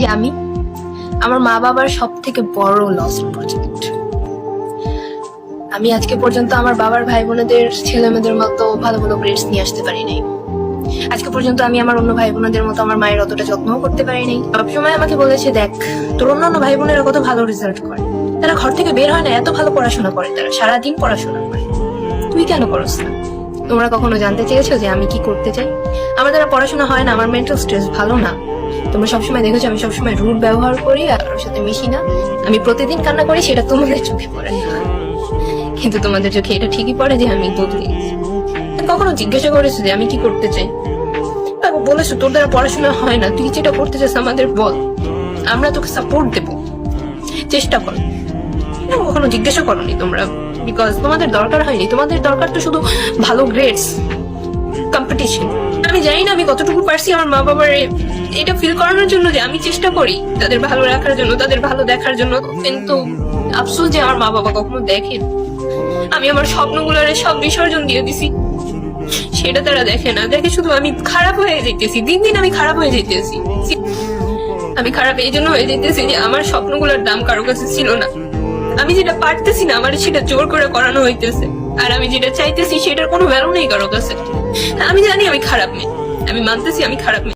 যে আমি আমার মা বাবার সব থেকে বড় লস প্রজেক্ট। আমি আজকে পর্যন্ত আমার বাবার ভাই বোনেদের ছেলে মেয়েদের মতো ভালো ভালো গ্রেডস নিয়ে আসতে পারি নাই। আজকে পর্যন্ত আমি আমার অন্য ভাই বোনেদের মতো আমার মায়ের অতটা যত্নও করতে পারি নাই। সবসময় আমাকে বলেছে, দেখ তোর অন্য ভাই বোনেরা কত ভালো রেজাল্ট করে, তারা ঘর থেকে বের হয় না, এত ভালো পড়াশোনা করে, তারা সারাদিন পড়াশোনা করে, তুই কেন করস না? তোমরা কখনো জানতে চেয়েছো যে আমি কি করতে চাই? আমার দ্বারা পড়াশোনা হয় না, আমার মেন্টাল স্ট্রেস ভালো না। তোমরা সবসময় দেখেছো আমি সবসময় রুট ব্যবহার করি আর ওর সাথে মিশি না। আমি প্রতিদিন কান্না করি, সেটা তোমাদের চোখে পড়ে না, কিন্তু তোমাদের চোখে এটা ঠিকই পড়ে যে আমি বদলে গেছি। কখনো জিজ্ঞাসা করেছো যে আমি কি করতে চাই? বলেছো তোর দ্বারা পড়াশোনা হয় না, তুই যেটা করতে চাস আমাদের বল, আমরা তোকে সাপোর্ট দেবো, চেষ্টা কর। কখনো জিজ্ঞাসা করোনি তোমরা, বিকজ তোমাদের দরকার হয়নি। তোমাদের দরকার তো শুধু ভালো গ্রেডস, কম্পিটিশন। আমি জানি না আমি কতটুকু পারছি আমার মা বাবার এটা ফিল করানোর জন্য যে আমি চেষ্টা করি তাদের ভালো রাখার জন্য, তাদের ভালো দেখার জন্য, কিন্তু আফসোস যে আমার মা বাবা কখনো দেখে। আমি আমার স্বপ্নগুলোর সব বিসর্জন দিয়ে দিছি, সেটা তারা দেখে না, দেখে শুধু আমি খারাপ হয়ে যেতেছি, দিন দিন আমি খারাপ হয়ে যেতেছি। আমি খারাপ এই জন্য হয়ে যেতেছি যে আমার স্বপ্নগুলোর দাম কারো কাছে ছিল না। আমি যেটা পারতেছি না আমার সেটা জোর করে করানো হইতেছে, আর আমি যেটা চাইতেছি সেটার কোনো ভ্যালু নেই কারো কাছে। আমি জানি আমি খারাপ মেয়ে, আমি মানতেছি আমি খারাপ মেয়ে।